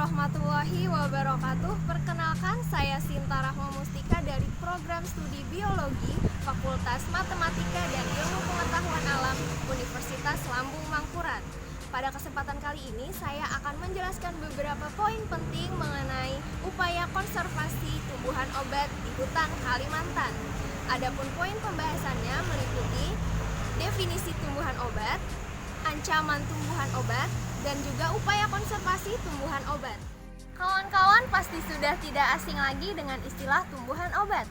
warahmatullahi wabarakatuh. Perkenalkan, saya Sinta Rahma Mustika dari Program Studi Biologi Fakultas Matematika dan Ilmu Pengetahuan Alam Universitas Lambung Mangkurat. Pada kesempatan kali ini, saya akan menjelaskan beberapa poin penting mengenai upaya konservasi tumbuhan obat di hutan Kalimantan. Adapun poin pembahasannya meliputi definisi tumbuhan obat, ancaman tumbuhan obat, dan juga upaya konservasi tumbuhan obat. Kawan-kawan pasti sudah tidak asing lagi dengan istilah tumbuhan obat.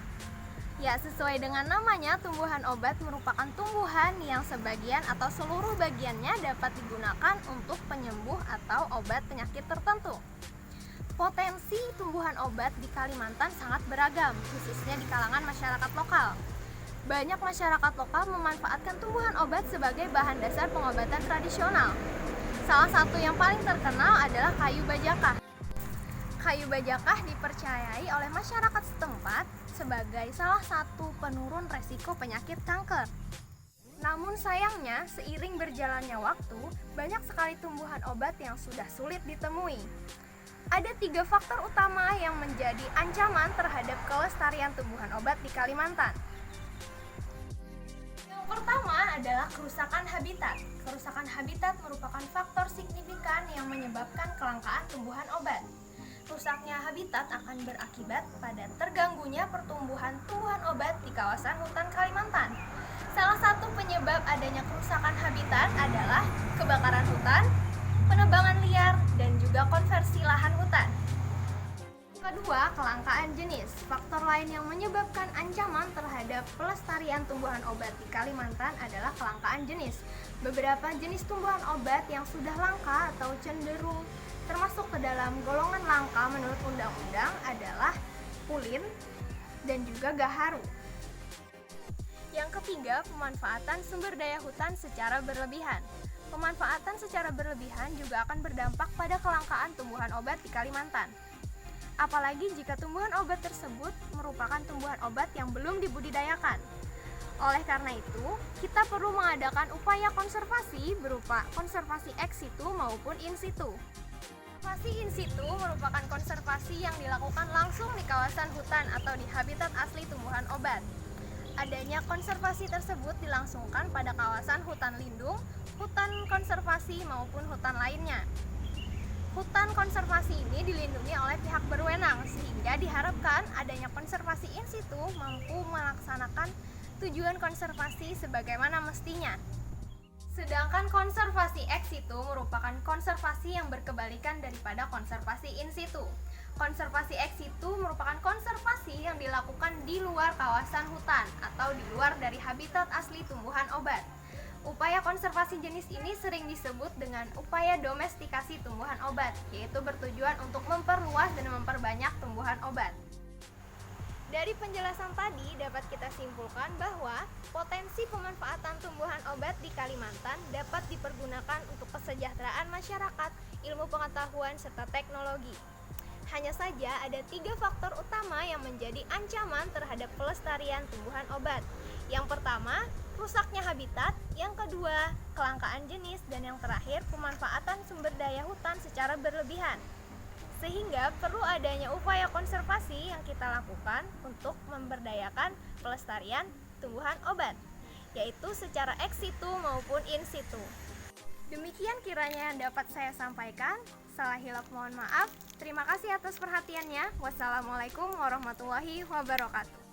Ya, sesuai dengan namanya, tumbuhan obat merupakan tumbuhan yang sebagian atau seluruh bagiannya dapat digunakan untuk penyembuh atau obat penyakit tertentu. Potensi tumbuhan obat di Kalimantan sangat beragam, khususnya di kalangan masyarakat lokal. Banyak masyarakat lokal memanfaatkan tumbuhan obat sebagai bahan dasar pengobatan tradisional. Salah satu yang paling terkenal adalah kayu bajakah. Kayu bajakah dipercayai oleh masyarakat setempat sebagai salah satu penurun resiko penyakit kanker. Namun sayangnya, seiring berjalannya waktu, banyak sekali tumbuhan obat yang sudah sulit ditemui. Ada 3 faktor utama yang menjadi ancaman terhadap kelestarian tumbuhan obat di Kalimantan. Pertama adalah kerusakan habitat. Kerusakan habitat merupakan faktor signifikan yang menyebabkan kelangkaan tumbuhan obat. Rusaknya habitat akan berakibat pada terganggunya pertumbuhan tumbuhan obat di kawasan hutan Kalimantan. Salah satu penyebab adanya kerusakan habitat adalah kebakaran hutan, penebangan liar, dan juga konversi lahan hutan. Kedua, kelangkaan jenis. Faktor lain yang menyebabkan ancaman terhadap pelestarian tumbuhan obat di Kalimantan adalah kelangkaan jenis. Beberapa jenis tumbuhan obat yang sudah langka atau cenderung termasuk ke dalam golongan langka menurut undang-undang adalah pulin dan juga gaharu. Yang ketiga, pemanfaatan sumber daya hutan secara berlebihan. Pemanfaatan secara berlebihan juga akan berdampak pada kelangkaan tumbuhan obat di Kalimantan. Apalagi jika tumbuhan obat tersebut merupakan tumbuhan obat yang belum dibudidayakan. Oleh karena itu, kita perlu mengadakan upaya konservasi berupa konservasi ex situ maupun in situ. Konservasi in situ merupakan konservasi yang dilakukan langsung di kawasan hutan atau di habitat asli tumbuhan obat. Adanya konservasi tersebut dilangsungkan pada kawasan hutan lindung, hutan konservasi maupun hutan lainnya. Hutan konservasi ini dilindungi oleh pihak berwenang, sehingga diharapkan adanya konservasi in situ mampu melaksanakan tujuan konservasi sebagaimana mestinya. Sedangkan konservasi ex situ merupakan konservasi yang berkebalikan daripada konservasi in situ. Konservasi ex situ merupakan konservasi yang dilakukan di luar kawasan hutan atau di luar dari habitat asli tumbuhan obat. Upaya konservasi jenis ini sering disebut dengan upaya domestikasi tumbuhan obat, yaitu bertujuan untuk memperluas dan memperbanyak tumbuhan obat. Dari penjelasan tadi dapat kita simpulkan bahwa potensi pemanfaatan tumbuhan obat di Kalimantan dapat dipergunakan untuk kesejahteraan masyarakat, ilmu pengetahuan, serta teknologi. Hanya saja ada 3 faktor utama yang menjadi ancaman terhadap pelestarian tumbuhan obat. Yang pertama, rusaknya habitat, yang kedua, kelangkaan jenis, dan yang terakhir, pemanfaatan sumber daya hutan secara berlebihan. Sehingga perlu adanya upaya konservasi yang kita lakukan untuk memberdayakan pelestarian tumbuhan obat, yaitu secara ex situ maupun in situ. Demikian kiranya yang dapat saya sampaikan. Salah hilaf mohon maaf. Terima kasih atas perhatiannya. Wassalamualaikum warahmatullahi wabarakatuh.